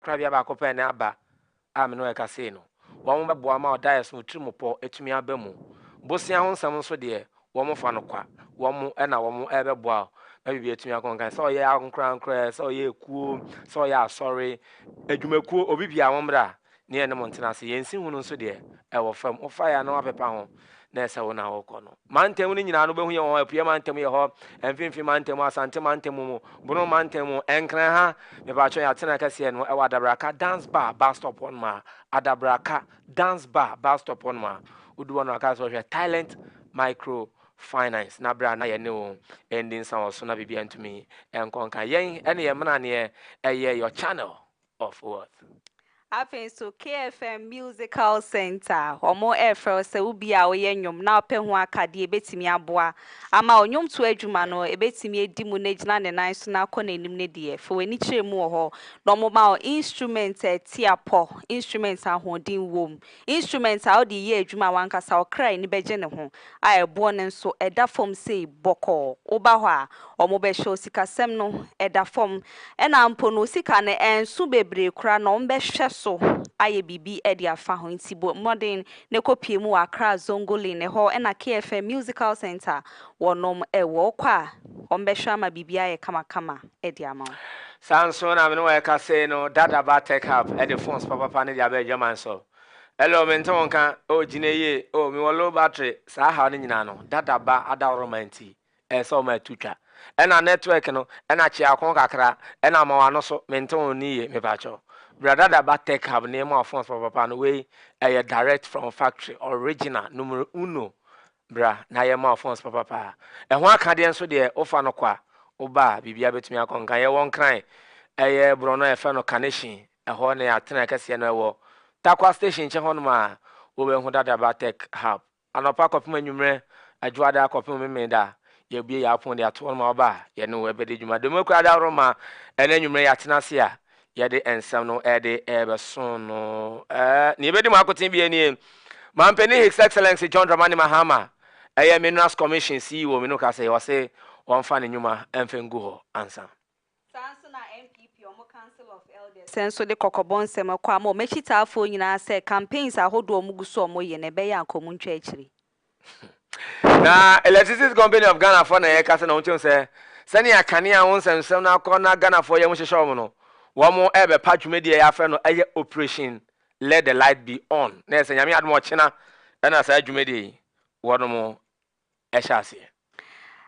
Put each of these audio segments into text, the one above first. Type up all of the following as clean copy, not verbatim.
krabia ba ko pe na aba am no e ka sei no wo mo bebo ama dias no trimopo etumi aba mu bosia ho nsam so de wo mo fa no kwa wo mo e na wo mo e bebo a bibi etumi akonkan so ye akonkran so ye ekuo so ye asori adwumakuo obi bia wo mra ne ene mo ntena se yensi hunu so de e wo fam wo fa ya na wa pepa ho na ese wo na wo kɔ no mantem ni nyina no behu ye ho apue mantem ye ho emfimfi mantem asante mantem mu bunu mantem enkran ha me ba cho ya tena kase no e wa dabraka dance bar bus stop on ma adabraka dance bar bus stop on ma udu no aka so hwe talent micro finance na bra na ye ne o ending sound so na bibia ntumi enkonka yen ene ye mna ne eye your channel of worth. Happens to KFM Musical Center. Omo efro se ubi a oye nyom na ope ho akade ebetimi aboa. Ama onyom to adwuma no ebetimi edi mu na gina ne nan so na akọ na enim ne de. Fo weni kire mu ho. No mo ma instrument tiapo, instrument ahodin wom. Instrument a odi ye adwuma wankasa okra ni beje ne ho. A ebo ne nso eda fom sei boko. Oba ho a omo be show sikasem no eda fom. Ena ampo no sika ne ensu bebre kura no mbe hwe so aye bibi e dia fa ho ntibo modern ne kopie mu akra zongole ne ho na KFM Musical Center wonom e wo kwa ombe hwa ma bibi aye kama kama e dia ma Sanso na me no e ka say no dada ba tech hub e the phones papa ne dia ba jaman so hello me nton kan o jineye o mi wo low battery sa ha ne nyina no dada ba ada romanti e so ma tutwa e na network no e na chi akon kakra e na ma wa no so me nton ni ye me ba cho brother dada ba tech hub ne ma phones papa no we e direct from factory original numero 1 bra na ye ma phones papa e ho akade nso de ofa no kwa oba bibia betumi akonkan ye won kran eye brono e fe no connection e ho ne atena kase no e wo takwa station che ho no ma wo be hu dada ba tech hub anopa kopim anwumre adwoada kopim memeda ye bie ya pon de ato no ma oba ye no we be de dwuma de mokura da roma ene anwumre ya tena se a ye de ensam no e de e be so no ne be de makotin bie ni mampeni his excellency John Dramani Mahama eye minerals commission CEO me no ka say wo say won fa ne nyuma emfengu ho ansa sanso na MPP omo council of elders senso de kokobon sem kwa ma mechita afo nyina se campaigns ahodo omuguso omo ye ne be ya akomu ntwa akiri na electricity company of Ghana for na ye ka say na won say sani akane a won sensem na akọ na Ghana for ye mo hwehwe omo no wo mo ebe pa dwumadi ya fa no eye operation let the light be on na se nyame admo chena na sa dwumadi wo no mo ehye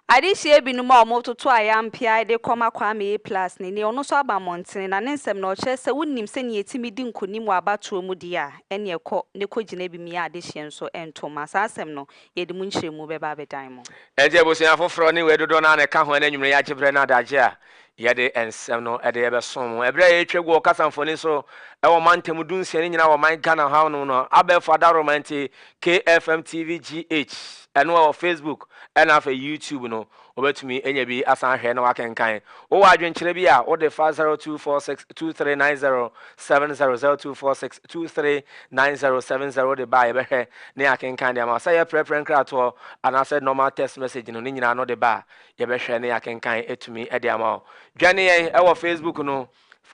adihie binu ma omototo ayampia de koma kwa me plus ne ono so aba montene na ne nsem na o che se wonnim se ne yetimi di nkonim wa abatuo mu dia ene ekọ ne kogina bi mi adihie nso entoma sa asem no ye de mu nkyeremu be ba bedan mo eje bosia foforo ne wedodo na ne ka ho na nwumre ya gibre na daje a ye de ensem no e de be som ebre ye twegu okasamfoni so e wo mantem dunsia ne nyina wo man Ghana ha no abefo adaromanti KFM TV GH eno wo Facebook ena fa YouTube no obetumi enya bi asan hwe na wakenkan wo wadwenkyere bi a wo de 02462390700246239070 de ba ye behwe ne akenkan de ma say ye prepare krato ana say normal text message no ni nyina no de ba ye behwe ne akenkan etumi e de ama dwane ye e wo Facebook no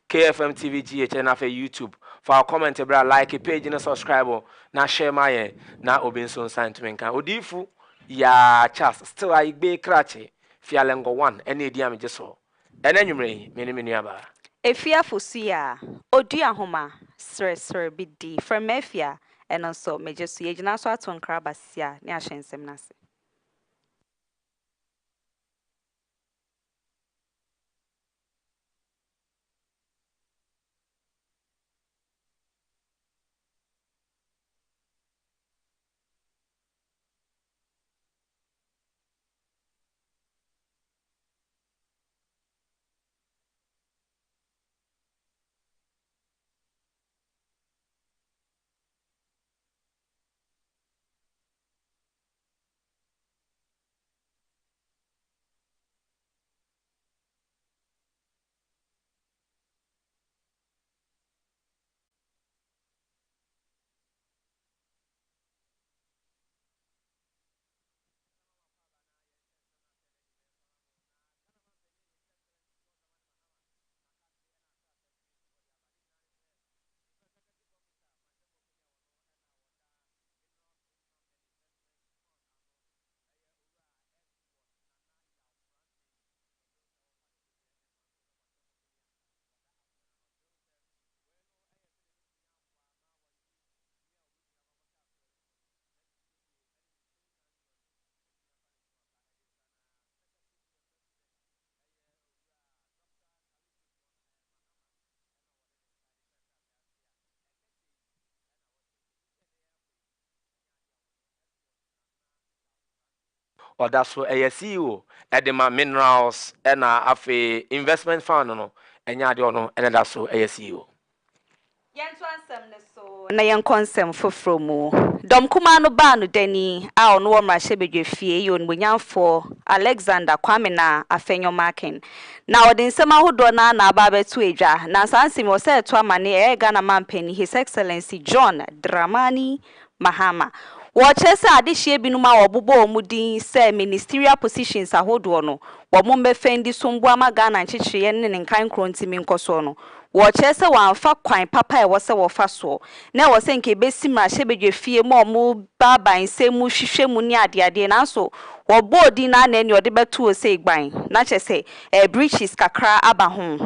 KFM TV GH na fa YouTube for comment bra like page na subscribe na share my na obinso sign to menkan Odiyifo ya chas still I be krache fialengo 1 ene edi amje so ene nwumre meni aba Afia Fosuah Oduahoma Sresrebidi from Afia and also mejesu yegina so aton krabasia ne ahyensem nase ɔda so ɛyɛ CEO ɛde ma minerals ɛna afe investment fund no ɛnya ade ɔno ɛna da so ɛyɛ CEO. Na yɛn kɔnsɛm foforɔ mu dɔm kuma no baa no dani a ɔno wɔ mmarahyɛ badwa fie yɛ onimonyamfoɔ Alexander Kwame na afɛnyɔmaken na ɔde nsɛm ahodoɔ na aba abɛto adwa na saa nsɛm wɔ sɛ ɛto ama ne ɛyɛ Ghana mampani His Excellency John Dramani Mahama wɔkyerɛ sɛ adehyɛ binom a wɔbobɔ wɔn din sɛ ministerial positions ahodoɔ no wɔn mbɛfɛn di so mboama Ghana nkyekyereɛ ne ne nkan kuro ntimi nkɔsoɔ no wɔkyerɛ sɛ wɔamfa kwan papa a ɛwɔ sɛ wɔfa soɔ na ɛwɔ sɛ nke besi mmarahyɛ badwa fie ma ɔmo baaban nsɛm mu hwehwɛ mu ne adeadeɛ nanso wɔbɔ din na ne ɔde bɛto sɛ gban na kyerɛ sɛ breaches kakra aba ho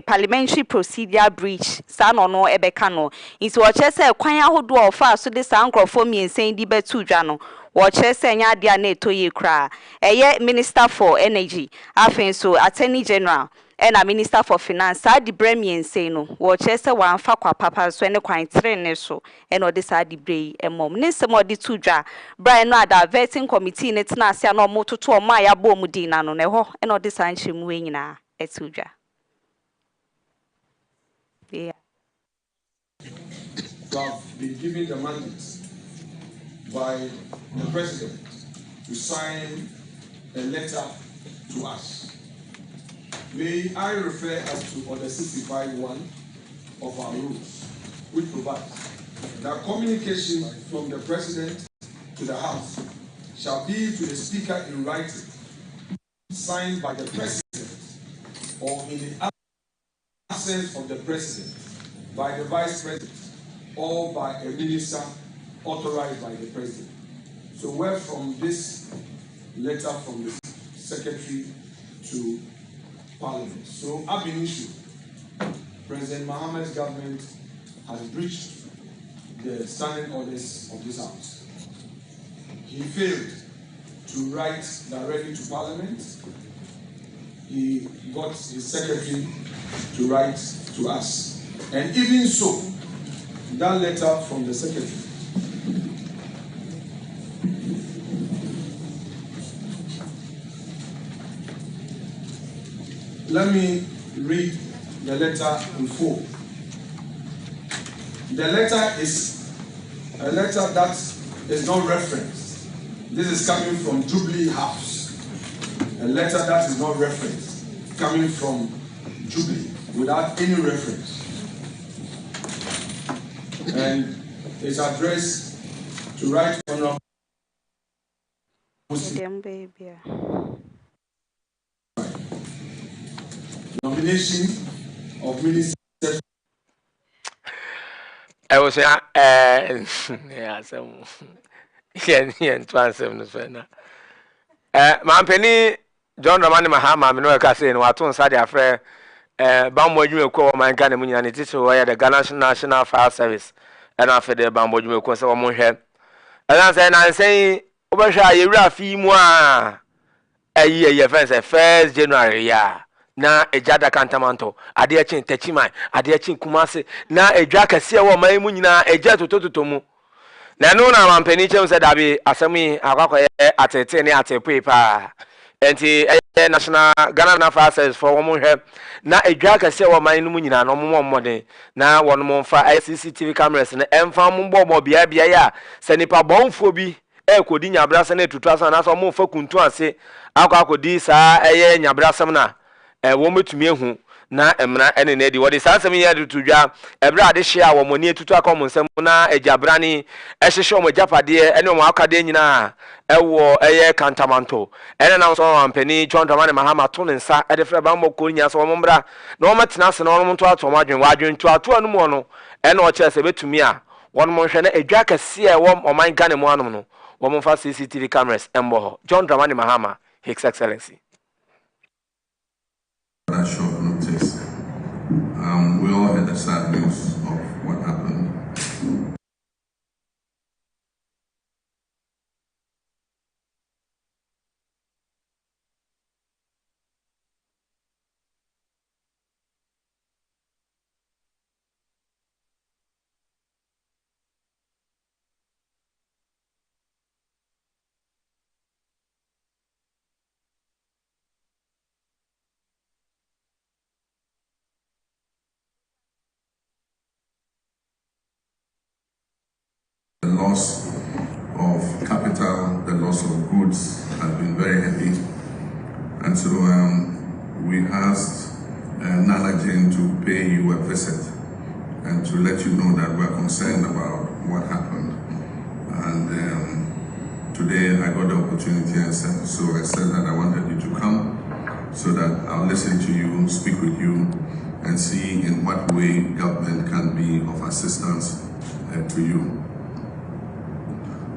parliamentary procedure breach saa na ɔno ɛbɛka no nti wɔkyerɛ sɛ kwan ahodoɔ a ɔfa so de saa nkurɔfoɔ mmiɛnsa di bɛto dwa no wɔkyerɛ sɛ nya adeɛ a na ɛtɔ yie koraa ɛyɛ Minister for Energy afei nso Attorney General ɛna Minister for Finance saa de brɛ mmiɛnsa no wɔkyerɛ sɛ wɔamfa kwa papa so ne kwan trene so ɛna ɔde saa de brɛ yi ɛmɔm ne nsɛm ɔde to dwa Brian no ada vetting committee ne tena ase na ɔmo toto ɔmo a yɛabɔ ɔmo din na no na ɛhɔ ɛna ɔde saa nkyerɛmu wei nyinaa ɛto dwa. Yeah. To have been given the mandate by the president to sign a letter to us. May I refer us to Order 65.1 of our rules, which provides that communication from the president to the House shall be to the speaker in writing, signed by the president, or in the absence of the president, by the vice president, or by a minister authorized by the president. So we're from this letter from the secretary to Parliament. So ab initio, President Mohammed's government has breached the standing orders of this House. He failed to write directly to Parliament. He got his secretary to write to us. And even so, that letter from the secretary let me read the letter in full. The letter is a letter that is not referenced. This is coming from Jubilee House. A letter that is not referenced, coming from Jubilee without any reference. And it's addressed to Right Honorable nomination of ministers. I was yeah, some to answer no my penny John Dramani Mahama me no ka say no aton sa dia frɛ bambo adwuma ko o man Ghana mu nyina ne tete wo ya the Ghana National Fire Service and after the bambo adwuma ko se wo mo hwɛ and say na say obehwa yewura fi mu a ayi first January ya na ejada kantamanto ade echi ntachiman ade echi kumase na edwa kase wo man mu nyina eja totototo mu na no na mampani chem se dabi asemi akwakoye atete ne atepe pa enti national Ghana Fire Service for wo hwe na edwa kase wo man mu nyina no mo mmode na wono mo mfa CCTV cameras na emfa mo bobbo bia ya se nipa bonfo bi ekodi nyabrasa na etutu asa na so mo mfa kuntu ase akodi saa nyabrasam na wo metumi ehu na emra ene na di wo de sansem ye de tudwa ebra ade hye a wo moni etutu akom nsem na ejabrani ehhehye omo japade ene omo akade nyina ewo kantamanto ene na so ampani John Dramani Mahama to ne nsa ede frɛ ba mbɔ nya so wo mbra na wo metena se na wo nto ato madwen wadwen to ato anu mu no ene o kyerɛ sɛ betumi a won mo hwɛ na edwa kase e wo oman Ghana mu anom no wo mo fa CCTV cameras embo ho John Dramani Mahama His Excellency. At short notice, we all had the sad news of what happened. The loss of capital, the loss of goods has been very heavy. And so we asked Nana Jane to pay you a visit and to let you know that we're concerned about what happened. And today I got the opportunity, and so I said that I wanted you to come so that I'll listen to you, speak with you, and see in what way government can be of assistance to you.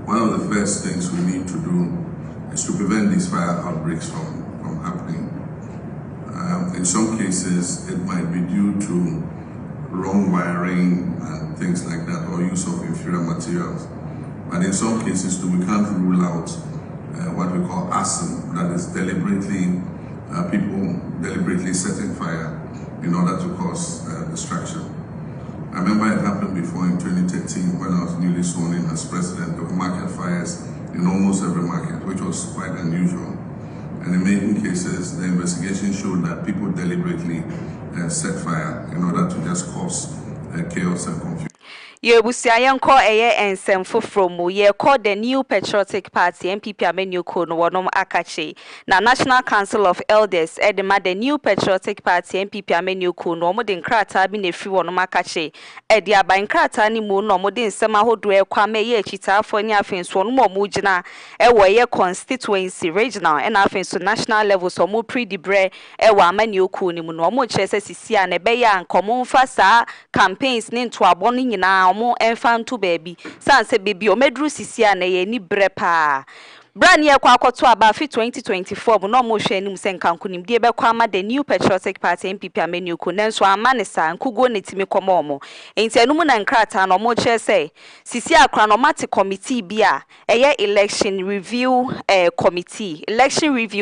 One of the first things we need to do is to prevent these fire outbreaks from happening. In some cases, it might be due to wrong wiring and things like that, or use of inferior materials. But in some cases, too, we can't rule out what we call arson, that is deliberately, people deliberately setting fire in order to cause destruction. I remember it happened before in 2013 when I was newly sworn in as president of market fires in almost every market, which was quite unusual. And in many cases, the investigation showed that people deliberately set fire in order to just cause chaos and confusion. Yebusiayen call and send for from ye called the New Patriotic Party MPP Amenu Kono Wonom Akache. Na National Council of Elders edema the New Patriotic Party MPP Amenu Kono modern krata bi ne free wonom Akache. Edia ban krata ni mu no modern sema hodo e kwame ye chita afo ni afenso no mo gina e wo ye constituency regional and afenso national level so mo pre-debre e wa Amenu Kono mu no mo chese sisi a ne be ya nkomo mfa saa campaigns ni nto abo ni nyina omo enfanto baby sanse baby o medru sisia na ye ni brepa Brand ye kwa akoto aba fi 2024 bu no mo hwe anim se nkankonim die be kwa ama the New Patriotic Party MPP Amenu Kono nanso ama ne sa nkugo ne timi komo omo enti anum na nkrata no mo che say sisi akra no mate committee bi a eye election review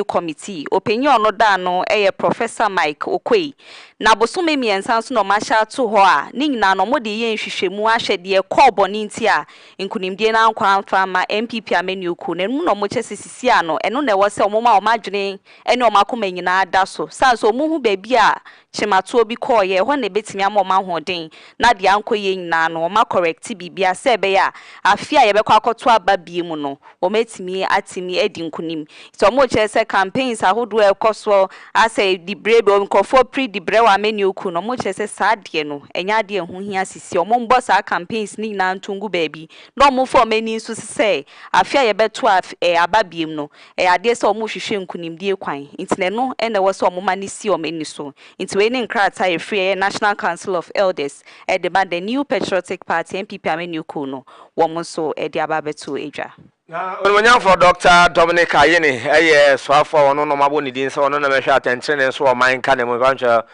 committee opinion no da no eye Professor Mike Okwei na bosome miensa so no ma sha to ho a ni nyina no mo de ye nhwehwemu ahwede kobo ni nti a nkunimdie na nkwa amfa ma MPP Amenu Kono no mo chese sisi ano eno na wo se omoma omadwene ene omakoma nyina da so sanso omuhu baby a chimato obi call ye ho na betimi amoma hoden na de ankoye nyina no oma correct bibia se be ya afia ye bekwa akoto aba biemu no ometimi atimi edi nkunim so mo chese campaigns ahodo ekoso ase di brebe nkofo pre di bre wa Amenu Kono mo chese saade no enya de hu hia sisi omo mbo sa campaigns ni na ntungu baby no mo for many so se afia ye beto ababiem no ade se omo hwehwe nkunimdie kwan intine no ene wo se omo mani si omeni so inti we ni nkrata e free National Council of Elders edema the New Patriotic Party MPP Amenu Kono wo mo so ede ababeto edwa na onwanya for Dr. Dominic Ayene swafo ono no mabo ni din se ono na mehwe attention so o man ka ne mo kancha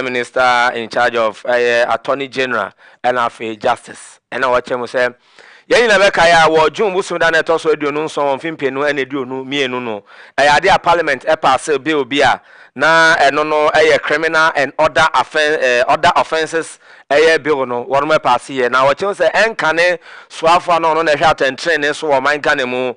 minister in charge of Attorney General and Afia Justice and what you say yeni na beka ya wo jun busu da na to so aduonu nso won fimpenu ene aduonu mienu no ade a parliament pass bill bia na eno no criminal and other offenses bill no won pass here na wo che say enkane soafo no no na hwe atentrene so wo man kan mu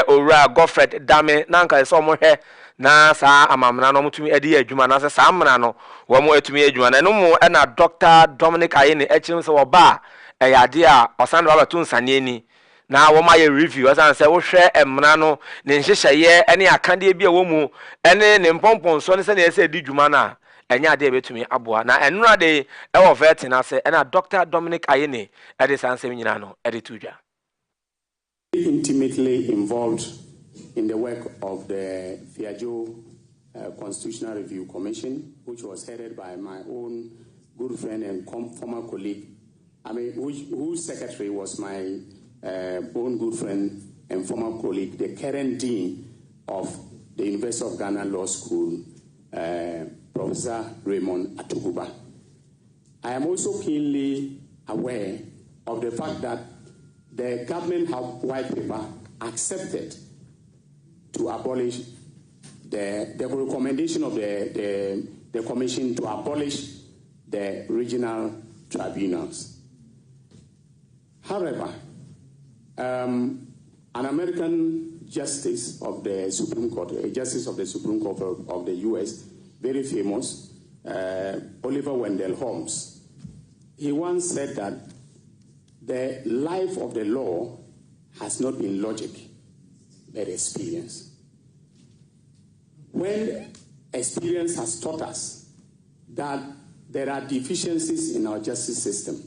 owura Godfred Dame na nka so mo hwe na sa amamna no mutumi edi adwuma na sa amna no wo mo atumi adwuma na no mu na Dr. Dominic Ayene echim se wo ba ade a osan baba tun saneni na wo ma ye review osan se wo hwe emna no ne nhyehyeye ene akande bi a wo mu ene ne mpompon so ne se ne ese di dwuma na enya ade betumi aboa na enura de e wo vet na se ena Dr. Dominic Ayene ede sansem nyina no ede tudwa intimately involved in the work of the Fiajo Constitutional Review Commission, which was headed by my own good friend and former colleague, whose secretary was my own good friend and former colleague, the current dean of the University of Ghana Law School, Professor Raymond Atuguba. I am also keenly aware of the fact that the government white paper accepted to abolish the recommendation of the commission to abolish the regional tribunals. However, an American justice of the Supreme Court, a justice of the Supreme Court of the U.S., very famous, Oliver Wendell Holmes, he once said that the life of the law has not been logic, but experience. When experience has taught us that there are deficiencies in our justice system.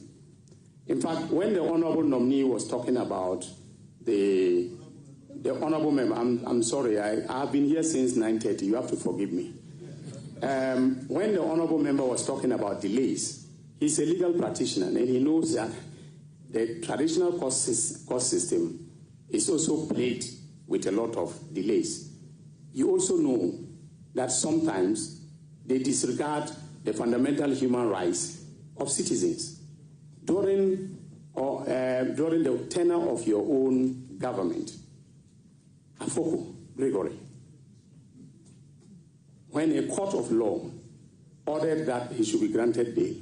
In fact, when the Honorable nominee was talking about the Honorable member, I'm sorry, I have been here since 9:30, you have to forgive me. When the Honorable member was talking about delays, he's a legal practitioner and he knows that the traditional court system is also plagued with a lot of delays. You also know that sometimes they disregard the fundamental human rights of citizens. During the tenure of your own government, Afoko, Gregory, when a court of law ordered that he should be granted bail,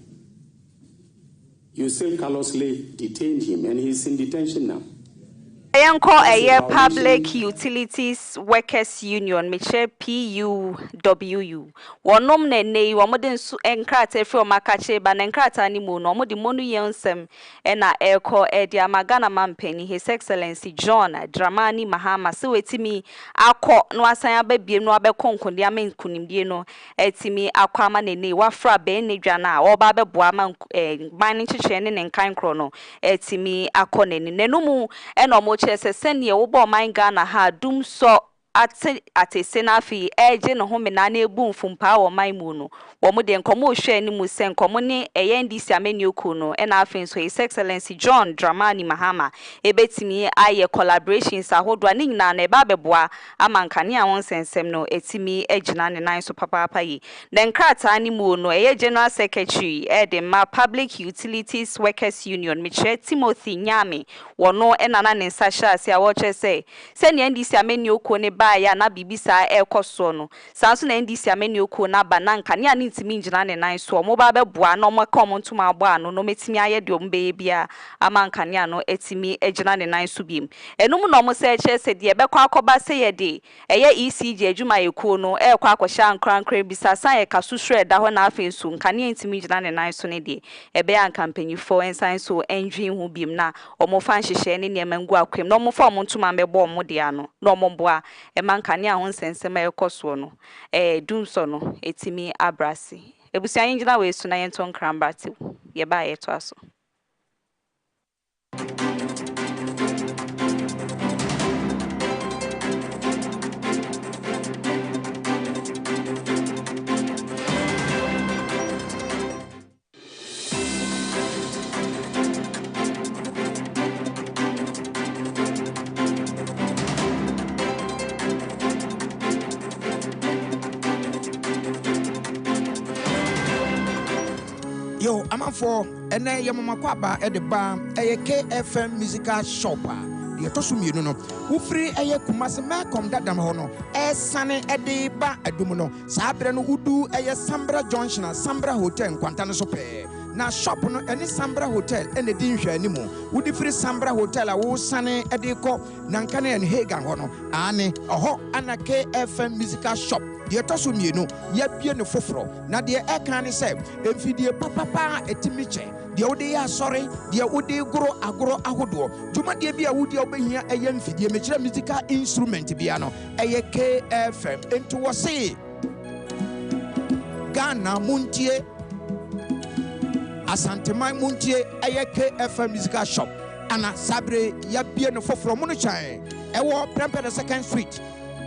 you still callously detained him, and he's in detention now. Public Utilities Workers Union, Miche PUWU. Wonom ne wamodin su enkrate fro makache ba nenkrata ni mu no modi monu yensem ena eko edi amagana mampeni His Excellency John Dramani Mahama se wetimi akọ no asan ababiem no abekonkonde amenkunimdie no etimi akwama ne wafra be ne dwana oba beboa man ban chiche ne nkan kro no etimi akọ ne nenumu ena omo chese senie wo bo man Ghana ha dum so ate senafi eje no home na na ebu mfumpa wo man mu no wo mo de nkomo hwe ni mu se nkomo ne eyendisi ameni oku no na afin so His Excellency John Dramani Mahama ebetimi aye collaborations ahodo ani nyina na eba beboa amankane a won sensem no etimi agina ne nan so papa yi den krata ni mu no General Secretary Edema Public Utilities Workers Union Miche Timothy Nyame wono enana ne nsahya ase a wo chese se ne endisi ameni oku ne ya na bibisa ekoso no sanso na ndisi ameni oku na bananka ne ani ntimi ngina ne nan so mo ba beboa no makom ntuma abo ano no metimi aye de ombe bia amanka ne ano etimi agina ne nan so biem enum no mo se chese de ebekọ akoba se ye de eye ECG adwuma yeku no ekọ akọhya ankrankra bisa san ye kaso hwere da ho na afen so nka ne ntimi ngina ne nan so ne de ebe an campaign for ensan so endwin hu biem na omo fan hyehye ne ne mangu akwem no mo fa omo ntuma mbebo omo de ano no omo boa emankane ahon sensema ekoso no dunso no etimi abrasi ebusia yingina we su na yenton krambati ye ba yeto aso. Yo, I'm for and I am Makwaba at the bar, a KFM musical shopper. The Tosumi, no, who free a Kumasama come that Damono, a sunny at the bar at Dumino, Sabran Udu, a Sambra Junction, Sambra Hotel, Quantana Sope. Now shop no any Sambra Hotel and the Dinsha anymore. Would the free Sambra Hotel a wo sunny at the co, Nankane and Hagan Hono, Anne, a ho and a KFM musical shop. The Tosumi, no, yet be no fofro. Now the air can say, if you papa a timiche, the Odia sorry, the Ode grow agro ahudo. Juma de be a woody obey here a young the mature musical instrument piano, a KFM into a say Ghana Muntie. Asante mai muntie eye KFM musical shop ana sabre ya bie no foforo mu no chan e wo prempe the second street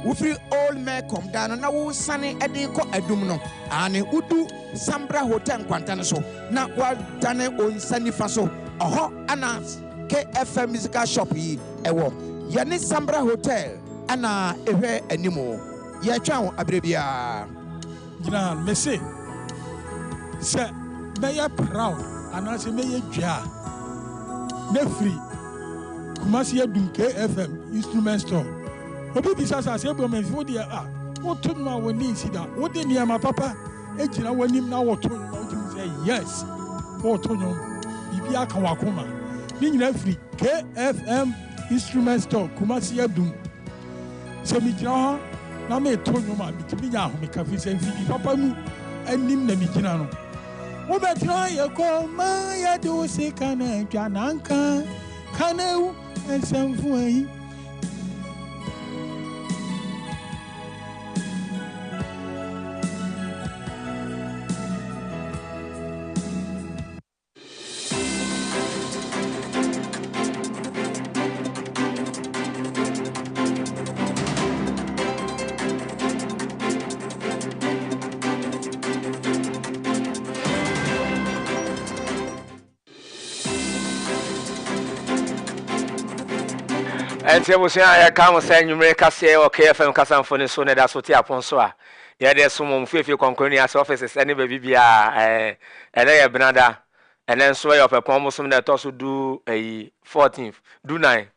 wo free old man come down na wo sane e de ko adum no ane udu Sambra Hotel kwantane so na wa dane onsani fa so oho ana KFM musical shop yi e wo ye ne Sambra Hotel ana ehwe animo ye twan abrebia gina messe se may I proud and I say may you jar free Kumasi Dum KFM instrument store. Obi bisa sa say bo me for there what to ma woni see that what dey near my papa ejina wanim na what to ma say yes what to no bibi aka wakoma ni nyina free KFM instrument store Kumasi Dum so mi jina ho na me to no ma bitimi nya ho me ka fi say fi papa mu anim na mi jina no Ubetro yako maya do se kana jananka kaneu and some fui. And you say, I come saying you make us say, okay, FM Cassan for the Sona that's what you upon so. Yeah, there's some few concurrent offices, any baby, and I Benada, and then swear up a promise that also do a 14th, do 9.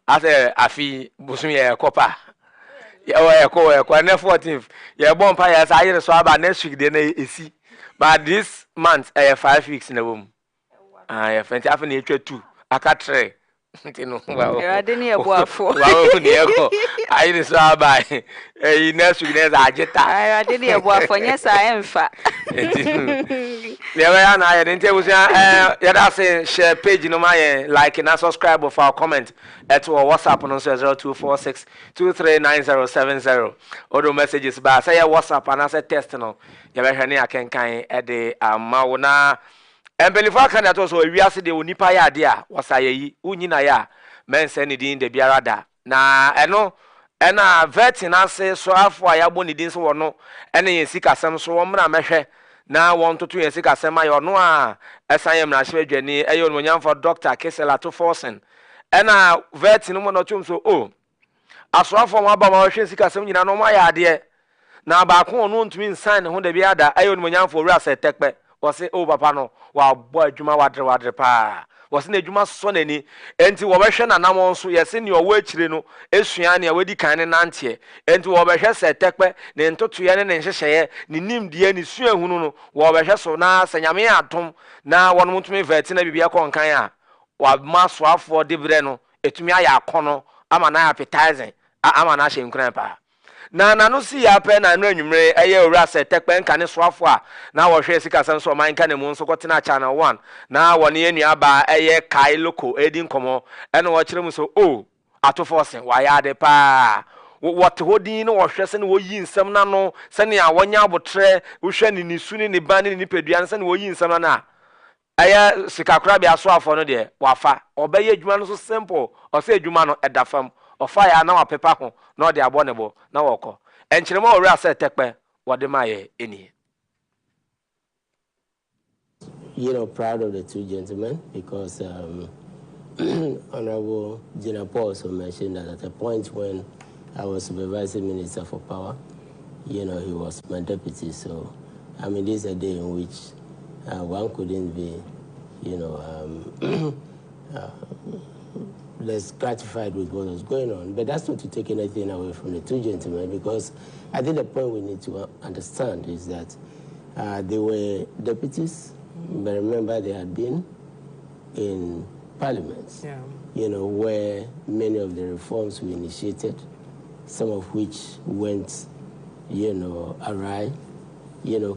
After Afi Busumia Copa. Yeah, and then 14th. Yeah, bonfires, I hear so about next week, then I see. But this month, I have 5 weeks in the room. I have 2. I can't try. I didn't hear what for. I saw by a nurse with I didn't hear what for. Yes, I am fat. I didn't tell you, share page in my like and subscribe for our comment at our WhatsApp on 0246 239070. Other messages by say WhatsApp and I said test no. You I can kind at the Mauna. And believe can that also we are the unipa ya dia was I unina ya men send it in the biarada. Na eno ena vetin ase so afo ayabo ni din so no ene yesika sem so wo mra mehwe na won to yesika sem ayo no a esan yem na hwe dwani eyo no nyamfo doctor Kesela to forcing ena vetin mo no tum so o aso afo mo aba ma hwe sika sem nyina no ma ya de na ba ko no ntumi nsan ne ho de biada eyo no nyamfo wi ase tekpe was it over pano wa boy juma wadre pa was na juma so nani enti wo behwe na nam so yesi ne owo akire no esua ne wadi kan ne nante enti wo behwe se tekpe ne ntoto ye ne nhyehyeye ne nimdie ne sua hunu no wo behwe so na sanyame atom na wono mutumi veti na bibia kon kan a wa maso afo de bre no etumi aya akono ama na appetizing ama na hye nkran pa na no si ya pe na no anwumre eye owura se tekpe nka ne soafo a na wo hwe sika san so man ka ne mu nso kotena channel 1 na woni enua ba eye kai loko edin komo ene wo kire mu so o ato forcing wa ya de pa what hodin no wo hwe se ne wo yi nsam na no se ne a wonya abotre wo hwe ne nisu ne ne ba ne ne pedua se ne wo yi nsam na eye sika kra bia soafo no de wafa obeye adwuma no so simple o se adwuma no edafam ofaya na wapepa ho na de abonebo na woko enchirema ori ase tekpe wode maye eni. Proud of the two gentlemen because Honorable Gina Paul also mentioned that at a point when I was supervising Minister for Power, he was my deputy. So, this is a day in which one couldn't be, less gratified with what was going on. But that's not to take anything away from the two gentlemen, because I think the point we need to understand is that they were deputies, but remember they had been in parliaments, where many of the reforms were initiated, some of which went, awry,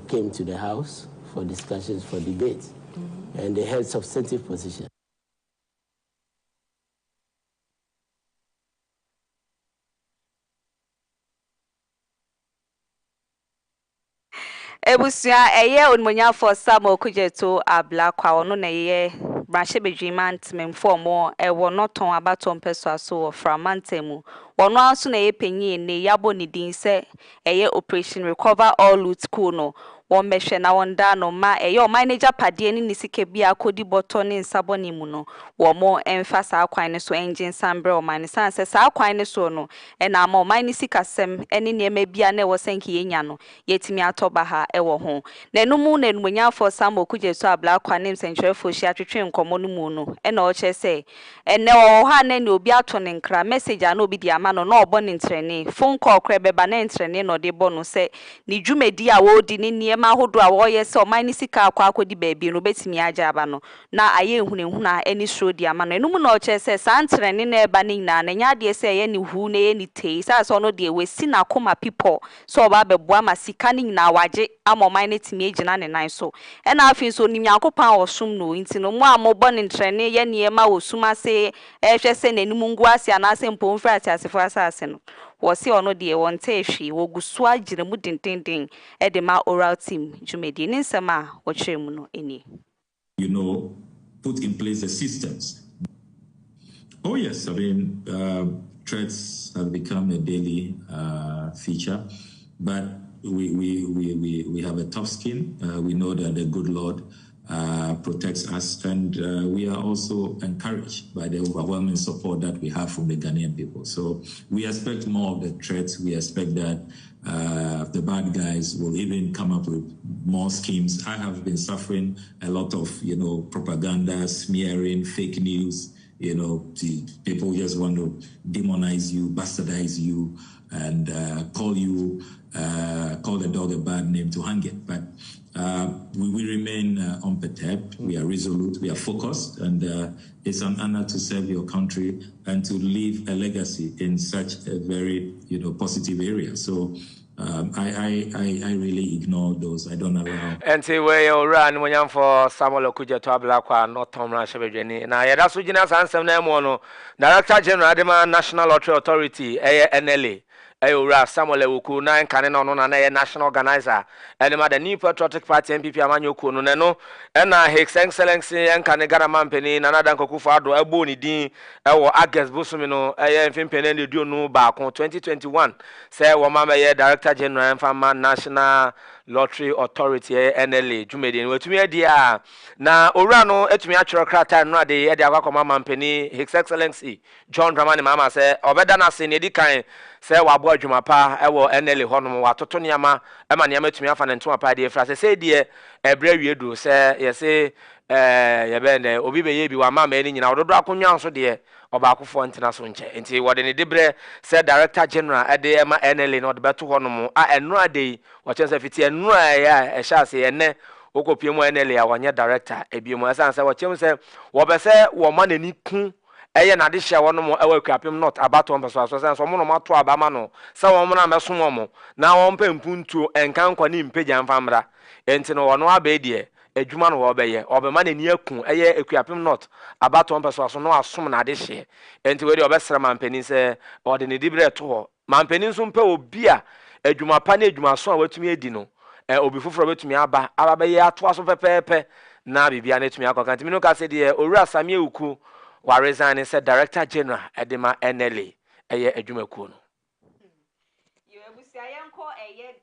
came to the House for discussions, for debate, and they held substantive positions. Ebusia eye onmonya for Samo kujeto abla kwa ono na ye branche bedwimant memfomo ewo noton abaton peso aso framantemu wono aso na ye penyi ne yabo ni din se eye operation recover all loot school no won mehwe na wonda no ma eye manager pade ni nisike bia kodi boto ne nsabo ni mu no wo mo emfa sa akwan ne so engine sambre o man sanse sa akwan ne so no e na ma o man ni sikasem ene ne ma bia na wo senki yenya no yetimi atoba ha e wo ho na numu na numunya for Samo kujeto abla kwa nim central foshi atwetwe nkomo no mu no e na o che se ene wo ha na ne obi ato ne nkra message ana obi di ama no obo ne ntrene phone call kra beba na ntrene no de bo no se ni dwumedi a wo di ne nneɛma ahodo a wɔyɛ sɛ ɔman ne sika akɔ akɔdi baabi no betimi agya aba no na ayɛ ehunehuna ani suro di ama no enum na ɔkyerɛ sɛ saa ntrɛne na ɛba ne nyinaa na nya adeɛ sɛ ɛyɛ ne hu na ɛyɛ ne tei saa sɛ ɔno deɛ wesi na akoma people sɛ ɔba abɛboa ma sika ne nyinaa wagye ama ɔman ne timi agyina ne nan so ɛna afei nso nim Nyankopɔn a ɔsom no nti no mo a mobɔ ne ntrɛne yɛ nneɛma wɔ sum ase ɛhwɛ sɛ n'anim ngu ase anaasɛ mpɔmfra ate asefo asase no wɔsi ɔno deɛ wɔnte ehwi wɔgusu agyina mu dendenden ɛde ma oral team dwumadi ne nsɛm a wɔkyerɛ mu no enie. Put in place the systems. Oh yes, I mean threats have become a daily feature, but we have a tough skin. We know that the good Lord protects us, and we are also encouraged by the overwhelming support that we have from the Ghanaian people. So we expect more of the threats. We expect that the bad guys will even come up with more schemes. I have been suffering a lot of, propaganda, smearing, fake news. People just want to demonize you, bastardize you, and call the dog a bad name to hang it. But we remain unperturbed. We are resolute. We are focused, and it's an honor to serve your country and to leave a legacy in such a very, positive area. So I really ignore those. I don't allow. And say where you run when you're for Samuel Okuja to Ablakwa, not Tom Rashabeni. Now, yeah, that's what you know. Answer them one. Director General, Adema National Lottery Authority, NLA. Ayura Samuel Ewuku na nkane no na na national organizer and the New Patriotic Party MPP amanyo ku no no na His Excellency nkane Garama mpeni na Nana Akufo-Addo ebo ni din ewo August Busumi no mfimpene ne duonu ba ko 2021 say wo mama ye Director General Fama National Lottery Authority NLA dwumedi watumi adi a na owura no etumi atwere krata no ade ye de akwa mama mpeni His Excellency John Dramani mama say obeda na se ne di kan say wabo adwuma pa ewo NLA honom watoto niama ema niama etumi afa ne ntoma pa de fra say de ebre wiedu say ye say ye be ne obi be ye bi wa mama eni nyina ododo akonwa nso de oba akofo ntena so nche enti wode ne debre say Director General ade ema NLA no de beto honom a enu ade wachen say fiti enu ya e sha say ene okopie mu NLA a wanye director ebiemu asan say wachen say wo be say wo ma nani ku eye na de hye wono mo ewa kwapem not abato mpeso so so mo no mato abama no se wo mo na meso mo na wo mpempuntu enkan kwa ni mpegya mfamra enti no wono abedie adwuma no wo beye obema na ni aku eye ekwapem not abato mpeso so no asom na de hye enti we de obesra mampani se ode ne dibre to ho mampani nso mpe obi a adwuma pa na adwuma so a watumi edi no obi foforo betumi aba beye ato aso pepepe na bibia na etumi akọ kanti mi no ka se de owura Samie Uku wa resign said Director General Edema NLA eye adwumakuo no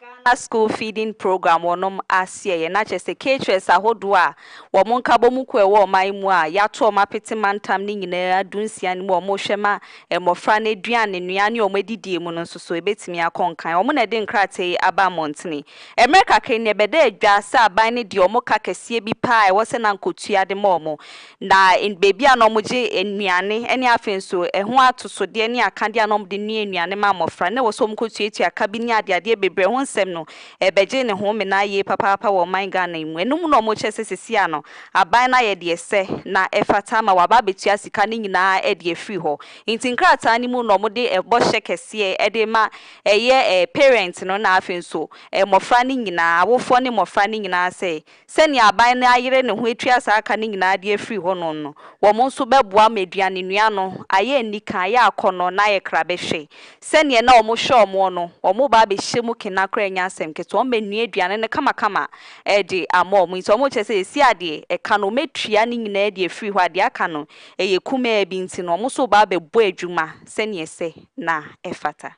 Ghana school feeding program wonom asie ye na chese KHS ahodo a wo monka bomuku e wo man mu a yato mapete mantam ni nyina adunsia ni mo hwema emofra na aduane nuane o madidie mu no so ebetimi akonkan o mo na de nkrate aba montene America kan ne bede adwa sa aban ne de o mo kakesie bi pa e wo se na nkotua de mo na bebi a no mo je enuane ene afenso eho atosode ne akade a no mo de nuane ma mofra ne wo so mo kotua aka bi ni ade bebre ho nsem no ebeje ne ho me na ye papa wo man Ghana mu enum no mo chese sesia no aban na ye de ese na efata ma waba betua sika ne nyina e de free ho nti nkrata ni mu no mo de ebo hye kese e de ma eye parent no na afenso mofra ne nyina awofo ne mofra ne nyina se ni aban na ayere ne ho etua sa aka ne nyina de free ho no wo mo nso beboa meduane nua no aye nika aye akono na ye krabehwe se ne na wo mo hwe mo no wo mo ba be hye mu kena kra nya asem keto o menua aduane ne kama de amom nti o mo chese esi ade ka no metua ne nyina de free ho ade aka no eye kuma bi nti no mo so ba be bo adwuma se ne ese na efata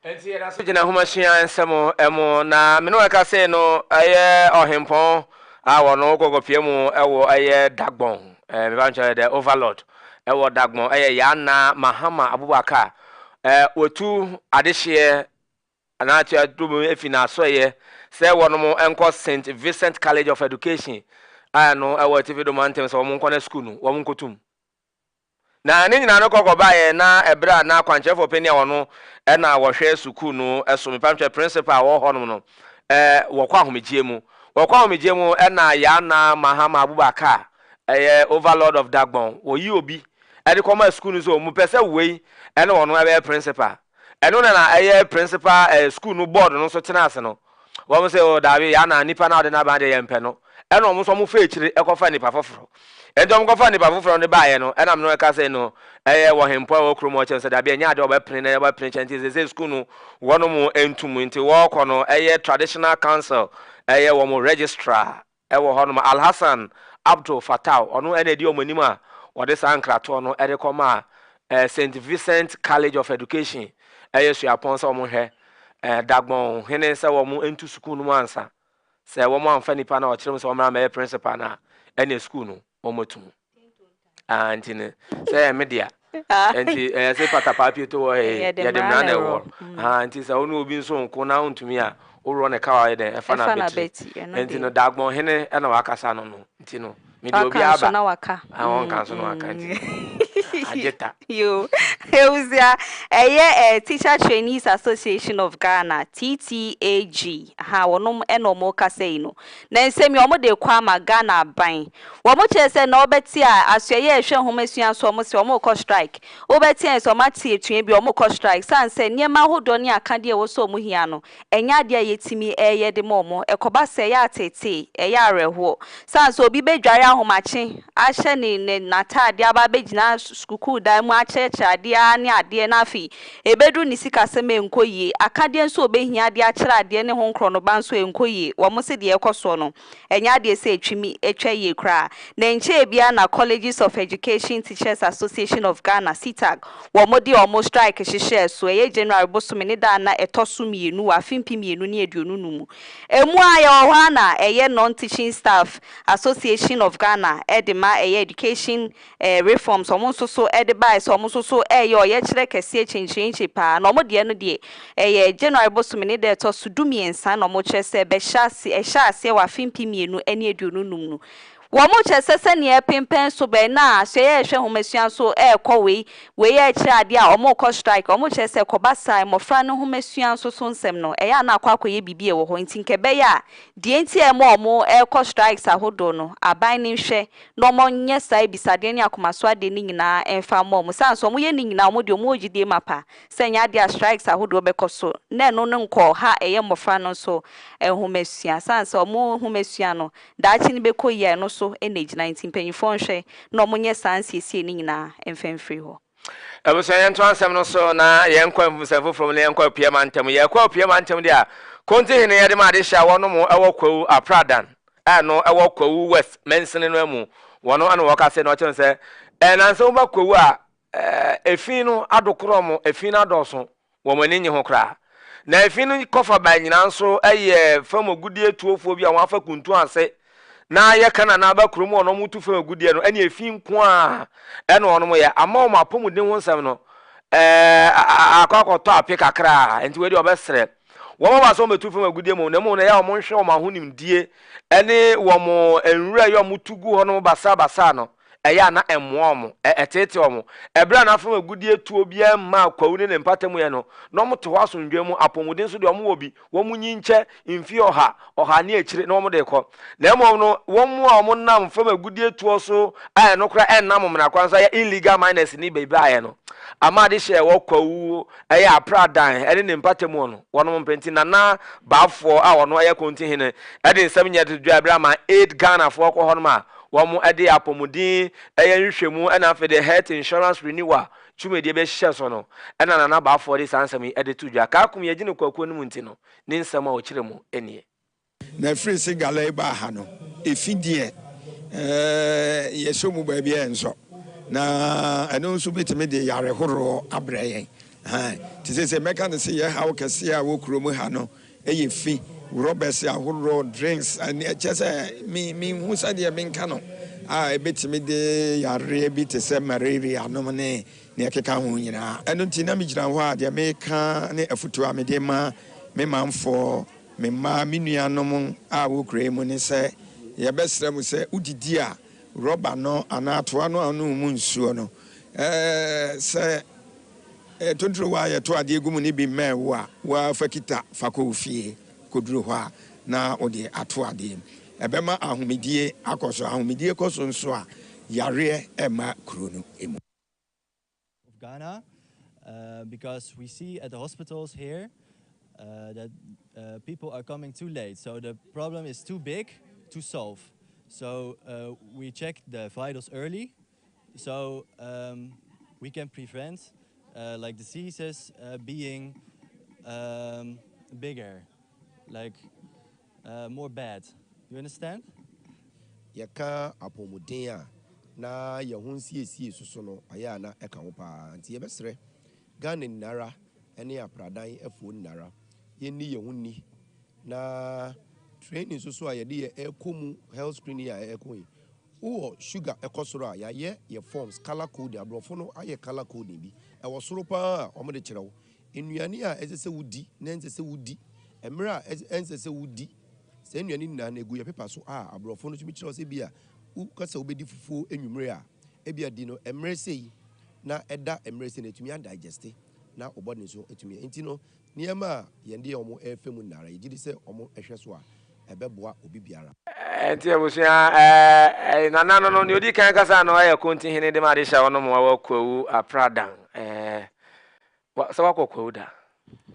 enti era so gina homashia ensemo emo na me no aka se no aye ohempon a wono kokopie mu ewo aye dagbon me ba ncha de overlord ewo dagbon aye ya na Mahama Abubakar otu adehye anati adubu efina soye se wono enko St Vincent College of Education ano ewo tivido mantem so mo nko na school no wo nkotum na ne nyina no kokoba ye na ebra na kwanchefo penia wono na wo hwe school no eso me pamche principal wo hono no wo kwa homegie mu Wakwa omijemu ena yana Mahama Abubakar overlord of Dagbon wo yi obi ede koma school no so mu pese wei ene wono ebe principal eno na principal school no board no so tena ase no wo mo se o dawe yana nipa na de na ba de yempe no eno mo so mo fa ekire ekofa nipa foforo endom kofa nipa foforo ne baaye no ena me no ka se no wo hempo wo kromo che se da bia nya de oba pene na oba pene chenti se school no wono mo entum nti wo kono traditional council wo mo registrar wo hono Alhassan Abdul Fatah ono ene di omonima wode sankrato no erekoma St Vincent College of Education su apon so mo hwe Dagbon hene se wo mo entu school no ansa se wo mo amfa nipa na o kire mo se wo mra principal na ene school no o motum antine se media enti se patapapi to wo ye dem na na wo anti se ono obi nso nko na ontumi a oro ne ka wa ye den efa na beti enti no Dagbon hene na wakasa no no enti no mi do bi aba na waka awon kan so na waka enti ajeta yo Euzia Teacher Trainees Association of Ghana TTAG ha wonom enomo kase no na nsemi omo de kwa ma Ghana ban wo mo chese na obeti a asoye ehwe homesua so omo se omo ko strike obeti en so mate etue bi omo ko strike sanse niema hodo ni akade e wo so omo hia no enya de yetimi eye de momo ekoba se ya tete eya areho sanse obi bedware ahomache ahye ne natade aba begina skuku da mu acheche ade ani ade na afi ebedu ni sika seme enkoyi akade nso obehia ade akere ade ne ho nkro no banso enkoyi wo mo se de ekoso no enya ade se etwimi etwaye kra na enche bia na Colleges of Education Teachers Association of Ghana CTAG wo mo de omo strike hihye so January bosomi ne da na etoso mienu afimpi mienu ne aduonu numu emu aya ohwa na non teaching staff Association of Ghana edema education reforms omo so edeba so omo so ye kire kese chinchinchi pa na omo de no de January bosomi ne da etoso dumiensa na omo chese be hyase wa fimpi mienu ene aduonu numu womo chese se ne pempen so be na so ye hwe homesua so we ye kire ade a omo ko strike omo chese ko basai mofra ne homesua so nsem no ya na akwakoye bibie wo ho ntinke be ya de enti omo ko strikes ahodo no aban ne hwe no omo nye sai bisade ne akomaso ade ni nyina emfa mo sanso omo ye ni nyina omo de omo ogide mapa se nya ade strikes ahodo be koso na no nko ha eye mofra no so homesua sanso omo homesua no da chi ne be koye no so energy 19 penyifo nhwe no monye sansiesie ni nyina emfemfri ho ebuso yento ansem no so na yenkwa mfusefo from na yenkwa piema ntem yekwa piema ntem dia konti hene yede ma de hya wono mo ewo kwawu apradan no ewo kwawu west mensene no amu wono ana woka se no chen se nanse wo ba kwawu a efin no adokro mo efin adoso wo mani nyi ho kra na efin no kofa ba nyina nso fam ogudie tuofo bi a wafa kuntu ase na ye kana na ba krumu ono mutu fam ogudie no ene efin ko a ene ono mo ye ama o mapomuden ho nsam no akwakoto apika kra enti we di obesre wo ma ba so metu fam ogudie mo na mo na ya o mo nhwe o ma honim die ene wo mo enwura ye o mutugu ho no basa no eya na emmo etete omo ebra na fam agudie tuo bia ma kwawu ne mpatam ye no no mo to waso ndwe mu apomuden so de omo obi wo mu nyinche mfi oha ne akire no mo de ko na emo no wo mu a omo nam fam agudie tuo so no kra enam mna kwansa ya illegal miners ni bebe aye no amade hye wo kwawu eya apradan ene ne mpatam no wono mpenti na baafo a wono aye konti hene ede nsam nya de dwa bra ma 8 Ghana fo ko hono ma womo ade apomudin nhwehwemu ena fe the health insurance renewal tumedie be hye so no ena na ba for this answer me ade tudwa ka akum ye gine kwakuo no munti no ni nsam a o kire mu enie na free sigala ba ha no efidie ye so mu ba bia enso na eno nso betime de yare horo abrayen ti se meka ne se ye hawo kese a wo kuromu ha no eye fi Roberts ahoro drinks and just me who said ye menka no ebetimi de yare bi te se malaria no ne ekeka ho nyina eno nti na me gyina ho a de meka ne afutu a me de ma me manfo me ma menuanom a wo kure mu ne se ye besra mu se udidi a rubber no anato ano anu mu nsuo no se tontro wa ye to ade egu mu ne bi mewo a wa fakita fakofie koduru ho na ode ato ade ebema ahomedie akoso ahomedie koso nso a yare ema kuro no emu Ghana because we see at the hospitals here that people are coming too late, so the problem is too big to solve. So we check the vitals early, so we can prevent like diseases being bigger, like more bad. You understand? Yaka apomuden a na yehun siesie soso no aya na eka ho pa nti yebesre Ghana nara ene apradan afuo nara yenni yehun ni na training soso a yede ekomu health screening a ekoyi wo sugar ekosoro a yaye ye forms color code abrofo no aye color code bi e wo soro pa o mo de kirewo enuane a ezese wudi na enzese wudi emra a enzese wudi se enuane nna na egu ye paper so a abrofo no tumi kirewo se bia u kasa obedi fufuo enwumre a ebia di no emre sei na eda emre sei na etumi digest na obodi so etumi enti no niema ye ndi omo efemu nara ye gidi se omo ehwe so a ebeboa obi biara enti abusia nana no ni odi kan kasa no aye konti hene de ma de sha wono mo wa kwawu apradan so wa kwawu da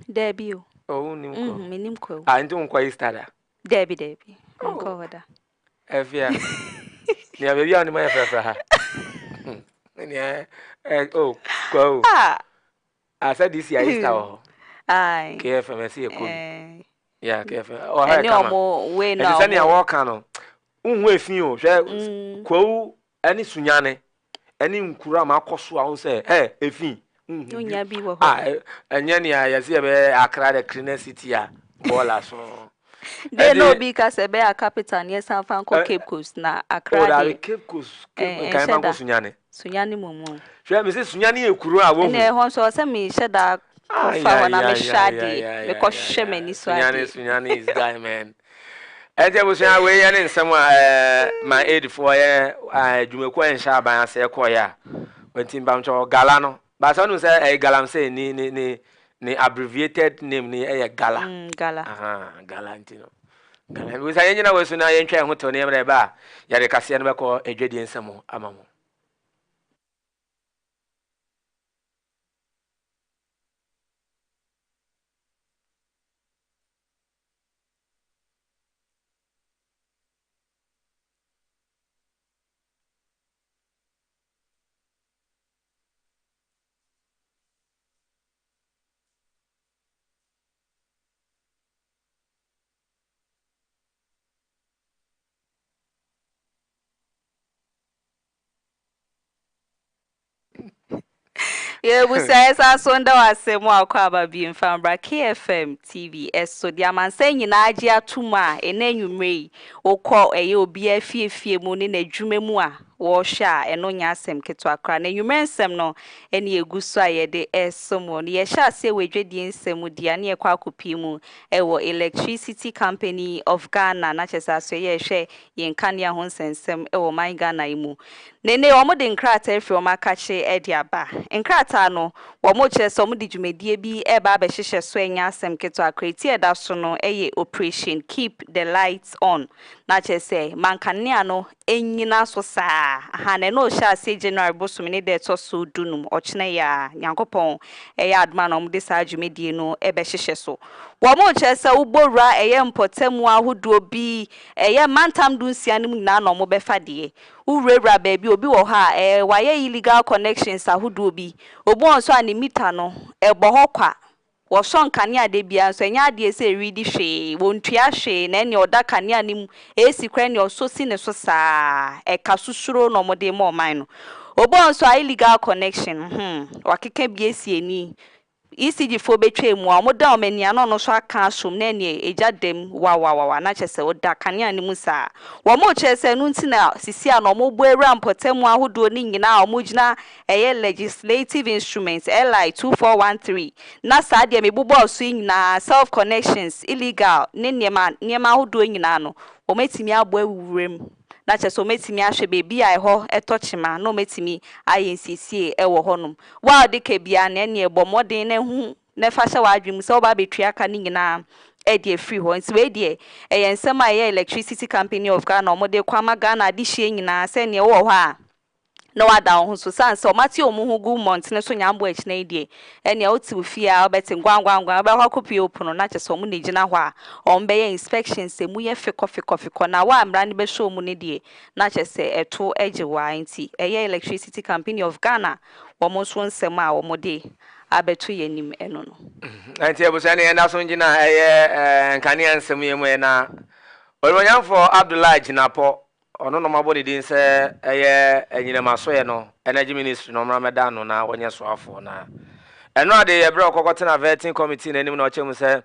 Debbie o nim ko menim kwawu enti unkwa istada Debbie unko wada Afia ni abebi ani ma fra ha ni kwawu I said this year is now. Aye. KFM see a yeah, KFM. Oh, hi, come on. We now. Any walk on. Unwe fi o. Hwe kwawu ani sunyane. Ani nkura ma koso a say, efi. Unya bi wo ho. Enya ni ya se be Accra the clean city a baller so. They no be ka se be a capital near San Francisco Cape Coast na Accra. Oh, that Cape Coast. Cape kan ma ko sunyane. Sunyane mumu. Hwe me se sunyane ekuru a wo. Ne ho so se me sheda kofa wana me shade. Me ko hwe mani so ade. Sunyane is guy man. Eje bo sunya we ye ne nsem my aid for ye dwumeku en sha ban ase ko ya. Wentim bam cho gala no. Ba so no say galam say ni abbreviated name ni gala. Gala. Gala ntino. Gala we say nyina we so na ye ntwa ho to ne mre ba. Ya de kase no be ko edwedi nsem amamo. Yeah, we say esa sonda wasemu akwa aba bi mfambra KFM TV eso dia man say nyina agi atuma enanwumrei okọ eye obi afiefie mu ne nadwuma mu a wo hwa eno nya asem keto akra na nwumre nsem no ene eguso ayede esomo ne ye hwa se wedwedi nsem dia ne ekwa akopi mu ewo Electricity Company of Ghana na chesa so ye hwe yenkania ho nsensem ewo man Ghana imu nene omo de nkrata efi omo akache edi aba nkrata no omo chese omo de dwumedie bi eba abehihye so enya asem keto akreti eda so no eye operation keep the lights on na chese mankania no enyina so saa ha ne no sha se January bosom ne de to so dunum ochene ya nyankopon eye adma no omo de saa dwumedie no ebehihye so womo chese ubora eye mpotemu ahodo bi eye mantam dunsia nim nyina no omo befa de urewra baby obi wo ha waye illegal connections ahodo bi obu onso ani meter no ebo hokwa wo so nkane ade bia so enya ade ese ready hwe wontua hwe na ene oda kane anim esi kra ne oso si ne so saa kasusuro no mode mo man no obu onso illegal connection wakeka bia esi eni ECG fo betwe mu a moda omania no so aka asom na ne ejadem wa na chese oda kane ani musa wo mo chese nu ntina sisi a no mo bo ewra mpotemu ahodo ni nyina a mo gina eye legislative instruments LI 2413 na sa de mebubo so nyina self connections illegal ne niema ahodo nyina no o metimi abo awurem na chese o metimi ahwe bebi a ho etochima na o metimi ayensisie ewo honum wa de ka bia na ne ebo modern na hu ne fa hye wadwum se oba betwi aka ni nyina edi free ho nti we die ensem a electricity company of Ghana omode kwama Ghana de hye nyina se ne wo ho a no wada ho so sanse o mate o mu hu gu montene so nyambo akina die ene o ti ofie a obeti ngwangwangwa ba hwa kopi opuno na chese o mu ne gina ho a o mbe ye inspection se mu ye fiko na wa amra ne be show mu ne die na chese eto egiwa nti eye electricity company of Ghana wo mo so nsem a wo mo de abeto yenim eno no anti ebusa ne enda so ngina eye nkane nsem ye mu na olonyamfo Abdullah Jinapo ono no mabodi din se eye enyinema so ye no energy ministry no mra meda no na wonye so afo na eno ade ye bre okokote na vetting committee na enim na ochemu se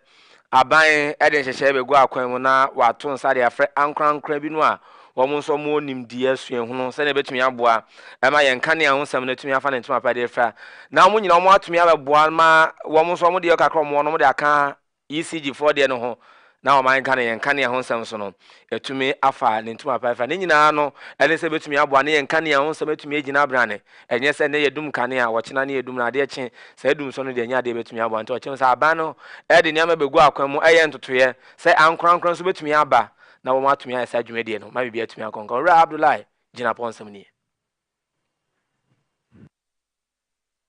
aban ede nhyehyɛ be gu akwan mu na wato nsa de afre ankrankra bi no a wɔn nso mo nimdi asue hunu se na betumi aboa ema ye nkane a honsam na tumi afa na ntuma pa de fra na mo nyina mo atumi abeboa ma wɔn nso mo de kakra mo no mo de aka ECG for de no ho na o man kane yenkane ahonsam so no etumi afa ne ntuma pa ne nyina no ene se betumi aboa ne yenkane ahonsam etumi agina brane enye se ne yedum kane a wo chena ne yedum na de eche se edum so no de nya de betumi aboa nti o chen se aba no e de nyama begu akwan mu eye ntotoye se ankrankran so betumi aba na wo matumi asa adwuma de no ma bibia etumi akonko ra Abdullahi gina ponsam ni.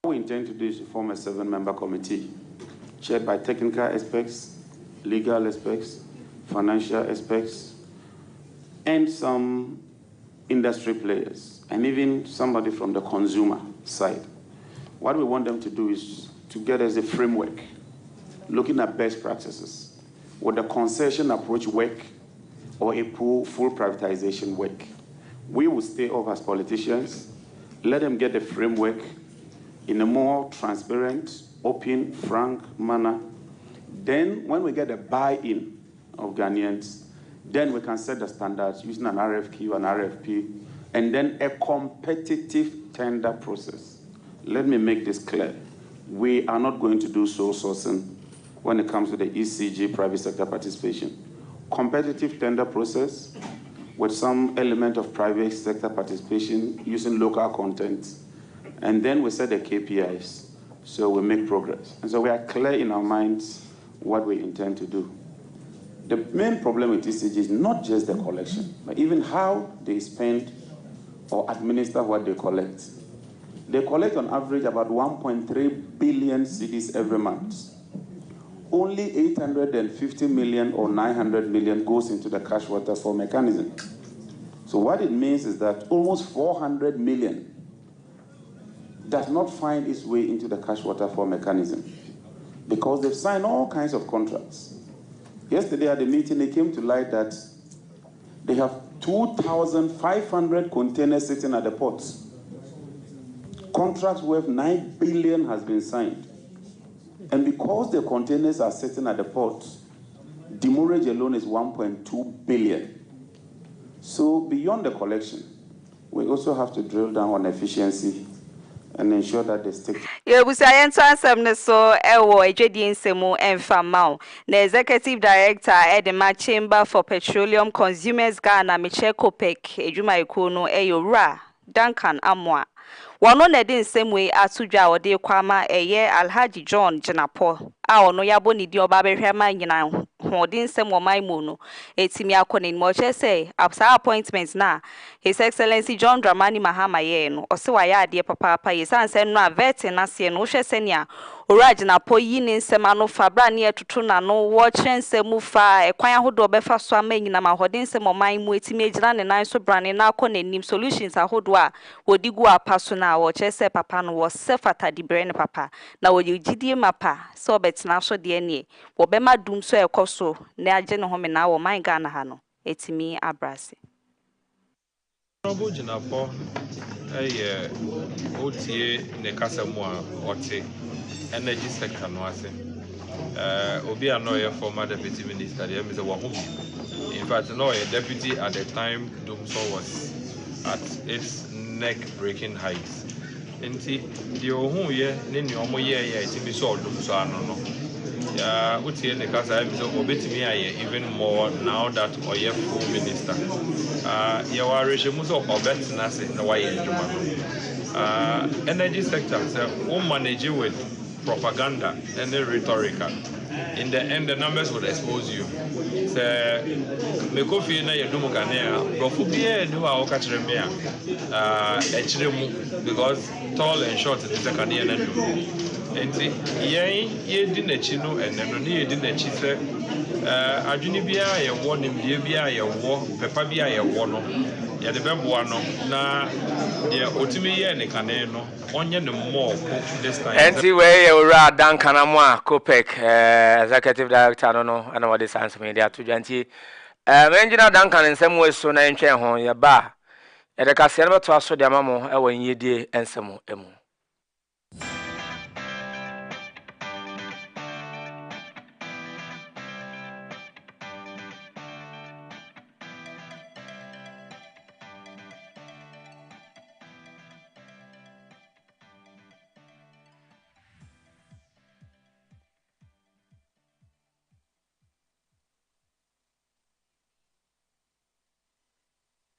What we intend to do is to form a 7-member committee chaired by technical experts, legal aspects, financial aspects, and some industry players, and even somebody from the consumer side. What we want them to do is to get us a framework, looking at best practices. Would the concession approach work or a full privatization work? We will stay off as politicians, let them get the framework in a more transparent, open, frank manner. Then, when we get the buy-in of Ghanaians, then we can set the standards using an RFQ, an RFP, and then a competitive tender process. Let me make this clear. We are not going to do sole sourcing when it comes to the ECG private sector participation. Competitive tender process with some element of private sector participation using local content, and then we set the KPIs so we make progress. And so we are clear in our minds what we intend to do. The main problem with ECG is not just the collection, but even how they spend or administer what they collect. They collect on average about 1.3 billion cedis every month. Only 850 million or 900 million goes into the cash waterfall mechanism. So what it means is that almost 400 million does not find its way into the cash waterfall mechanism because they've signed all kinds of contracts. Yesterday at the meeting, it came to light that they have 2,500 containers sitting at the ports. Contracts worth 9 billion has been signed. And because the containers are sitting at the ports, demurrage alone is 1.2 billion. So beyond the collection, we also have to drill down on efficiency and ensure that they stick. Yeah, we say answer so ewo ejedi nsemu enfamao. The executive director Edema Chamber for Petroleum Consumers Ghana Michelle Kopek ejuma ikono eyora Duncan Amwa. Wano na di nsemu we atudwa ode kwama eye Alhaji John Jinapo. A ono yabo ni di oba behwema nyina hodin nsemu omai mu no etimi akone mo che say absa appointment na His Excellency John Dramani Mahama ye no ose wa ya ade papa yesan se no avet na se no hwe senia ora Jinapo yi ni nsema no fabra ne etoto na no wo kire nsemu fa ekwan ahodo obefa so ama nyina ma hodin nsemu omai mu etimi ejira ne nan so brane na akone nim solutions ahodo a wodigu apaso na wo che se papa no wo se fata di brane papa na wo yigidie mapa so betina so de anie wo be madum so ekoso na agye ne home na wo man Ghana ha no etimi abrase Honorable Jinapo otie ne kasemu a ote energy sector no ase obi anoye former deputy minister there me say wo home in fact no deputy at the time Dumso was at its neck breaking heights enti the ohun ye ne ni omo ye etimi so Dumso ano no utie ne kasa me say obetimi aye even more now that oye full minister ya wa rehemu so obetina se na wa ye adwuma energy sector say we manage with propaganda and rhetoric in the end, the numbers will expose you. So, me kofi na yedumu kanea. Profubie ni wa okachiremia. Because tall and short is the kanea na dumu. Enti, ye di nechi no ene no ni ye di nechi se. Adwini bia ye wo nimdie bia ye wo pepa bia ye wo no. Ya de bemboa no na ye otimi ye ne kanea no. Onye no more this time. Enti we ora Dan Kanamwa Kopek executive director no and what this answer media to janti engineer Duncan nsem we so na ntwe ho ye ba e de kase no to aso de amamo e wan yedie ensem emu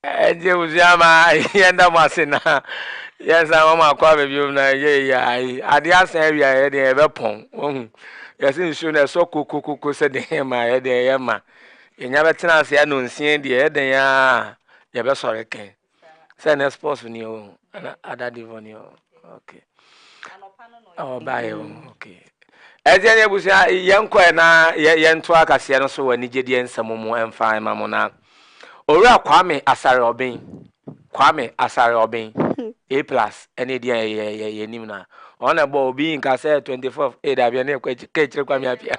eje uzama yenda masina yesa mama kwa bebium na ye ya ade asan awia ye de ebe pon ohun yesi nsu na so kokokoko se de ma ye de ye ma yenya betena ase ya no nsie de ye de ya ye be sore ken se na sports ni o na adadi voni o okay oh bye okay eje ne busia yenkwa na yento akase no so wani gedi ensamo mu emfa mamo na Ora Kwame Asare Obin A+ any dia ye nim na on a bo bi nka say 24 8 abia na kwa kechire Kwame Afia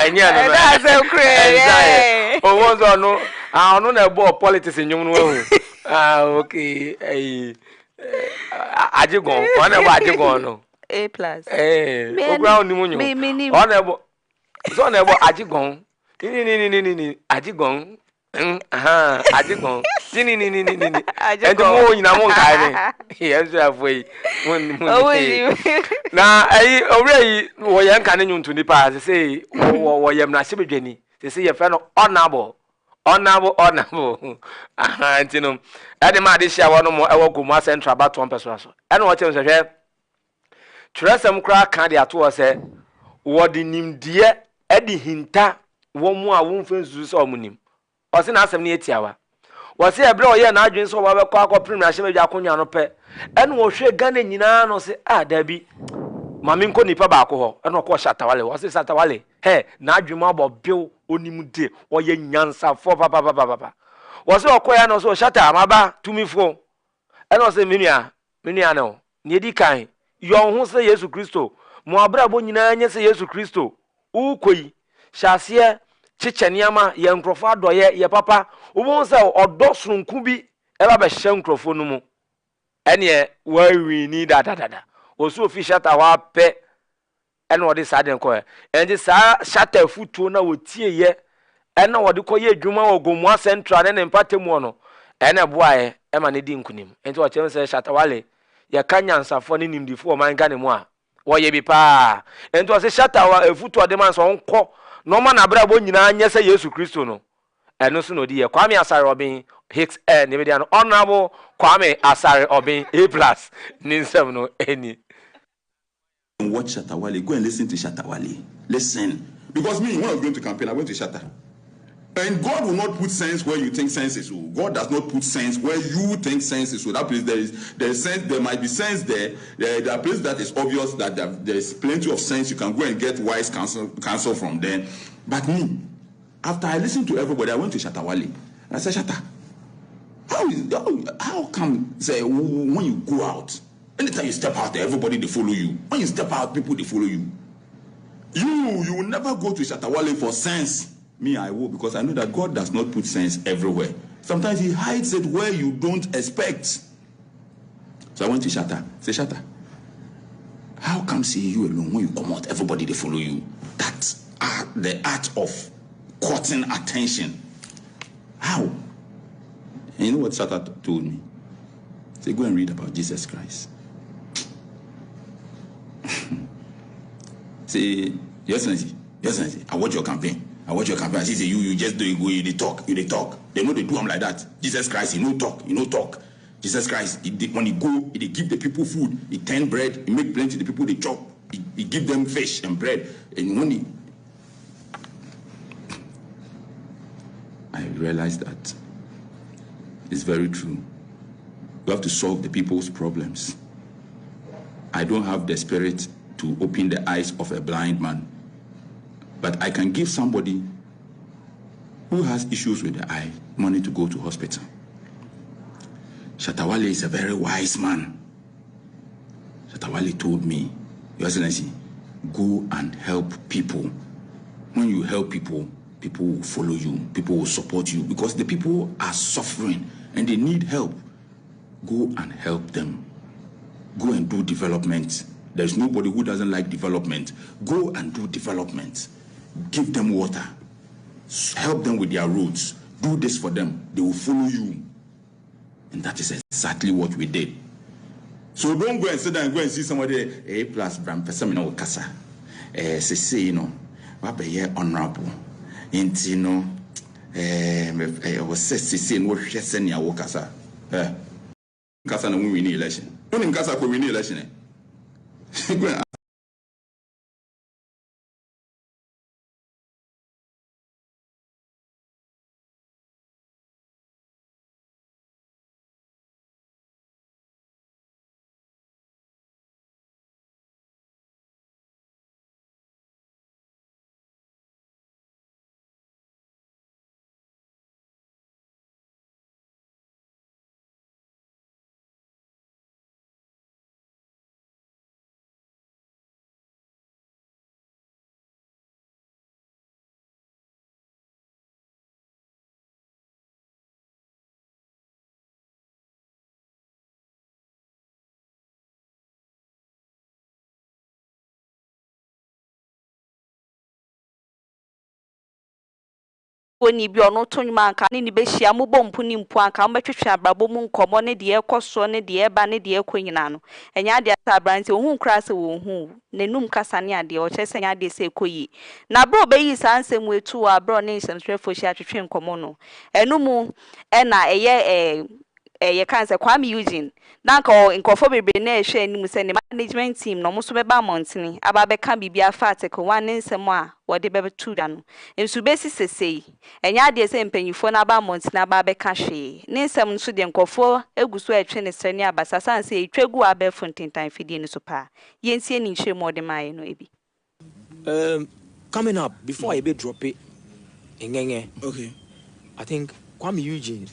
anya no that's so crazy o wonzo no onu na bo politics nyum no okay ajigon on na bo ajigon no A+ o ground ni munyo on na bo so na bo ajigon ni ajigon ajigon ni and mo nyina mo nkai ni yes afoi na ai owrei wo ye nka ne nyuntu ni pa say wo ye mna sebedwani say ye fe no honorable antino ade ma de hia wo no mo e wo Goma Central Baton person so ene wo chem se hwe tresem kra kan de ato wo se wo de nimdie edi hinta wo mu a wo mfensu so omunim o se na asem ne etiawa wo se ebre o ye na adwen so wo be kwa akọ premier ahye akonwa no pe ene wo hwe Ghana nyina no se dabi mami nko nipa ba akọ ho ene ko shatawale wo se shatawale na adwen ma bo biu onimde wo ye nyansa fo papa wo se okoya no so shata amaba tumifo ene wo se menua no ne edi kan yo ho se Yesu Kristo mo abrabo nyina anye se Yesu Kristo ukoi shasie chicheniama ye nkrofo adoye ye papa wo se odosrunku bi e ba be hye nkrofo no mu ene wa wi ni da osu official ta wa pe ene wodi sa den ko ende sa shata futuo na wotie ye ene wodi ko ye adwuma wo Goma Central ne mpatemu no ene boae e ma ne di nkunim ente wo chem se shata wale ye kanyansafo ne nimdifo man Ghana mu a wo ye bi pa ente wo se shata wa efutuo de man so onko no ma na brabo nyina anye se Yesu Kristo no eno so no di ye Kwame Asare Obin Hicks ne be dia no honorable Kwame Asare Obin A+ ninsem no eni watch Shatawale. Go and listen to Shatawale. Listen. Because me, when I was going to campaign, I went to Shatta. And God will not put sense where you think sense is. God does not put sense where you think sense is. So that place there is sense. There might be sense there. There are places that is obvious that there is plenty of sense. You can go and get wise counsel from there. But me, after I listened to everybody, I went to Shatawale. And I said, Shatta, how come say when you go out? Anytime you step out there, everybody they follow you. When you step out, people they follow you. You will never go to Shatawale for sense. Me, I will, because I know that God does not put sense everywhere. Sometimes He hides it where you don't expect. So I went to Shatta. Say, Shatta, how come see you alone when you come out, everybody they follow you? That's the art of courting attention. How? And you know what Shatta told me? Say, go and read about Jesus Christ. Say, Your Excellency, I watch your campaign. I see say you just do it, you they talk. They know they do them like that. Jesus Christ, you know talk. Jesus Christ, when he go, he give the people food, he turn bread, he make plenty, the people they chop, he give them fish and bread. And when I realized that it's very true. You have to solve the people's problems. I don't have the spirit to open the eyes of a blind man, but I can give somebody who has issues with the eye money to go to hospital. Shatawale is a very wise man. Shatawale told me, Your Excellency, go and help people. When you help people, people will follow you, people will support you, because the people are suffering and they need help. Go and help them. Go and do development. There's nobody who doesn't like development. Go and do development. Give them water. Help them with their roads. Do this for them. They will follow you. And that is exactly what we did. So don't go and sit down and go and see somebody, A plus brand person, no casa. Say, you know, what be honorable. And you know, was saying what she said, ya casa. Casa no win election. When in casa could win election. When you be on autonomy, can any be she amu bompu ni mpuan ka mbetwetwe abrabo mu nkomo ne de ekoso ne de eba ne de ekonyina no enya de atabranti ohun kra se wo hu nenum kasa ne ade o chese nya de se ekoyi na bro be yi sansem wetu wa bro ne nsentwefo shi atwetwe nkomo no enumu na ye kan se Kwame Eugene nanka nkofo bebre na ehwe anim se ne management team no mo so beba montini aba be kan bibia fa article 1 ne nsem a wode bebe tu da no ensu besi sesei enya de se mpanyifo na aba montini aba be ka hwe ne nsem nso de nkofo eguso etwe ne srani abasa sanse etwegu aba fontentan fidie ne so pa yensie ni nhwe mo de mai no ebi coming up before I be drop it ngenge. Okay, I think Kwame Eugene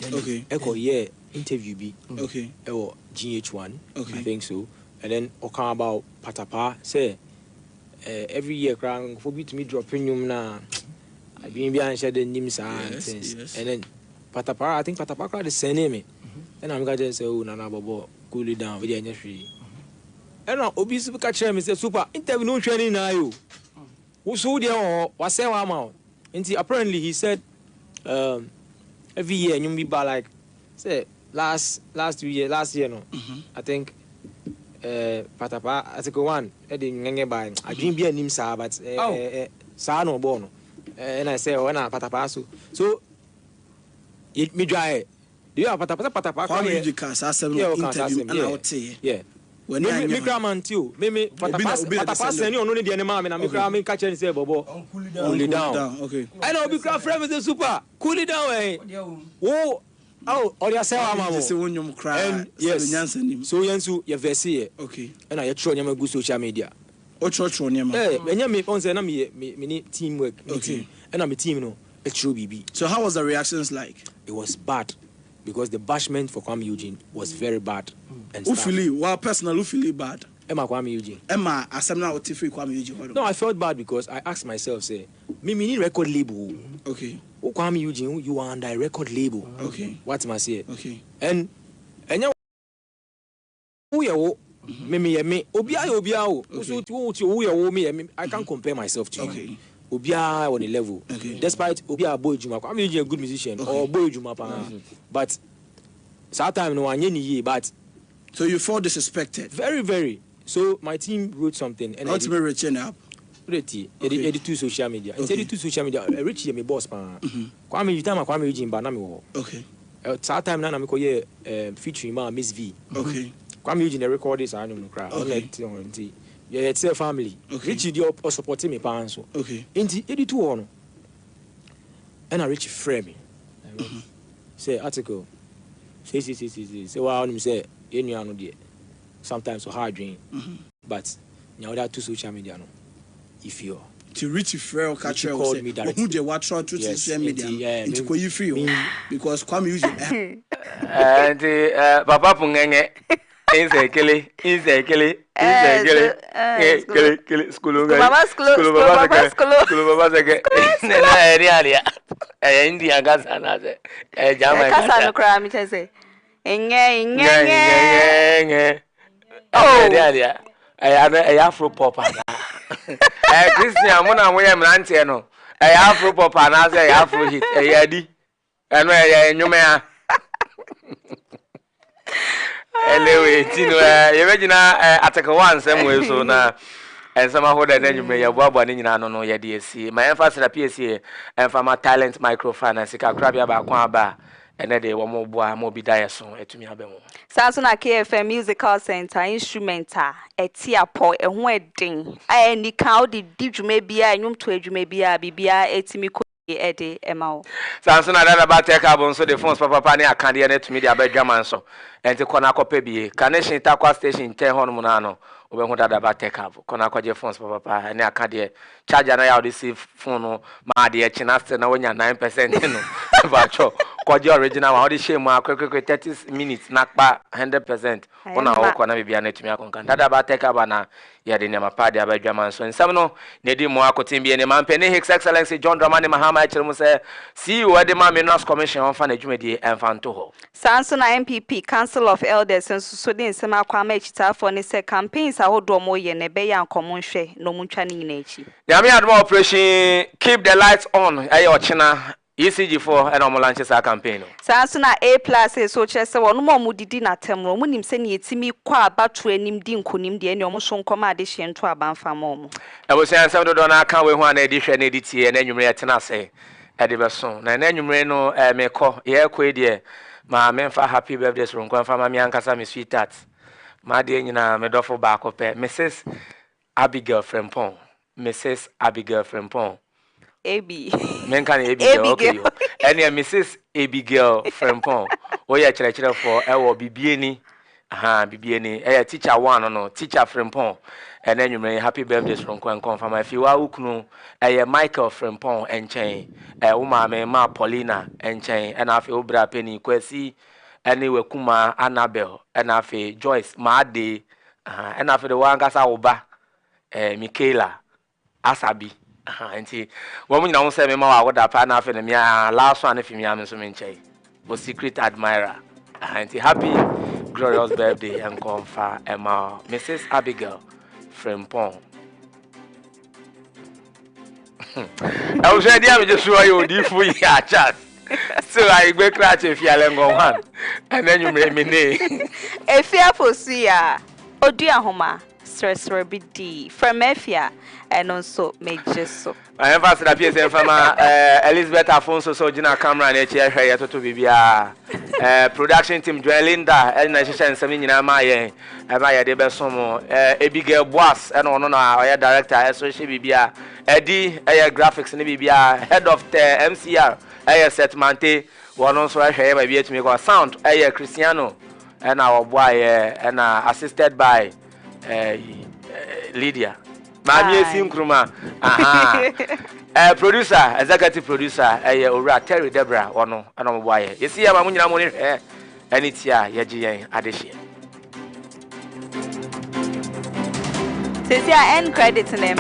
yeah interview be GH1 I think so, and then talk about Patapa say every year crying for me to me dropping you na I been behind the names and things and then Patapa I think Patapa cried the same name and I'm gonna say oh nana bobo cool it down with the energy and now obviously we catch him say super interview no training na you who so there was say one amount and apparently he said every year you be like say last year no I think Patapa article 1 e ngenge by I dream be anim sa but sa no bo no and I say when Patapa so it me dry do you have Patapa Kwame Eugene sa interview and I would say yeah when me craman too me Patapa say ni ono ne de ma me na me cram me catch and say bobo cool it down okay I know be craft friend is super cool it down oh or say mama say won cry and yes so yensu ye verse here okay and I try nyama go social media o try nyama enya me on say na me teamwork okay and I'm a team no a true BB. So how was the reactions like? It was bad because the bashment for Kwame Eugene was very bad and personal who bad Emma Kwame Eugene Emma asemna o tifi Kwame Eugene. No, I felt bad because I asked myself say me need record label. Okay. Kwame Eugene, you are under a record label. Okay. What am I say? Okay. And me I can't compare myself to you. Okay. Obia on a level. Okay. Despite Obia boy Juma, Kwame Eugene a good musician or boy Juma but sometimes no one but so you felt disrespected. Very, very. So my team wrote something and how to be reaching up. Edit social media. Edit social media. Reach me boss pa. Kwame Eugene but na me wo. Okay. that time na me ko ye featuring ma Miss V. Okay. Kwame Eugene record this I no cry. Okay. Yeah, it's a family. Okay. Richie dey supporting me pa so. Okay. Enti editu ho no. And I Richie frame me. Say article. Say wow him say enu anu dey. Sometimes so hard dream. But now that to social media no. If you to reach Frere catch called me directly. Who they watch out to social media? Into ko you free because come use it. And papa pungenge insekele school baba seke na area India gasa na se jama kasa no kra mi chese enye oh area Afro pop na Christian mo na mo ye mrante no Afro pop na se Afro hit adi eno enwume a anyway tino ye begina ataka one sem we so na ensama hoda na enwume ye boabo ne nyina no ye de esi my emphasis na PSA enfama talent microfinance ka krabia ba kwa ba ene de wo mo boa mo bi da so etumi abemu Sanso na KFM Musical Center instrumenta etiapo eho eden ni kan de didwuma bia enwum to adwuma bia bibia etimi ko ede ema o Sanso na dada ba take abon so the phones papa ne akande na etumi de abadwaman so enti kona kopa bie connection takwa station 10 hono na no obehu dada ba take up kona kwaje phones papa ne akande charger na ya receive phone no ma de chinaste na wonya 9% no bacho kwaje original wa odi shame akwekwe 30 minutes nakpa 100% ona wo kona bibia na etumi akonka dada ba take up na ya de ne mapade abadwaman so nsam no ne di mo akotimbie ne mampene His Excellency John Dramani Mahama chiremu se CEO de ma Minerals Commission on fa na dwumadi emfanto ho Sanso na MPP Council of Elders so de nsema kwama echita for ne se campaigns ahodo mo ye ne be ya nkomo nhwe no muntwa ne nyina echi Yami admo operation keep the lights on ayo ochina ECG for and omolanche sa campaign Sanso na A+ so chese wono mo mudidi na temro munim se ne yetimi kwa abatu anim di nkonim de ne omo so nkoma ade hye nto abanfa mo ebo se ansem do na kan we hu ana edi hwe na edi tie na nwumre etena se edi beso na nwumre no meko ye ko edie ma memfa happy birthday so nkwa fa ma mi ankasa me sweetheart ma de nyina me dofo ba ko pe Mrs Abigail Frempong Mrs Abigail Frempong AB Menkan Abigail okay and Mrs Abigail Frempong oya chere for ewo bibieni bibieni teacher one no teacher Frempong and then you may happy birthday from confirm if you are ukunu Michael Frempong enchen uma me ma Paulina enchen and afi obra penny kwesi anyway kuma Annabel and afi Joyce ma de and afi the one kasa oba Michaela Asabi enti wo mu nyina wo se me ma wa woda pa na afi ne me last one afi me am so me nchen bo secret admirer enti happy glorious birthday and confirm Emma Mrs Abigail Frempong I was ready to just show you Odiyifo Yaw so I go crash if you are one and then you make me name Afia Fosuah Oduahoma Sresrebidi from Afia and also major so I emphasize that PSM from Elizabeth Afonso so Gina camera and HF to Bibia production team Joelinda and Nation Samina Maye Amaya de Bessomo Abigail Boas and on our director Associate Bibia Eddie graphics in Bibia head of the MCR set Mante one also I by to make our sound Cristiano and our boy and assisted by Lydia Mami Sinkruma producer executive producer Ora Terry Debra ono ana boy you see am nyina mo ne anitia yeji yen adehie Sesia end credit in the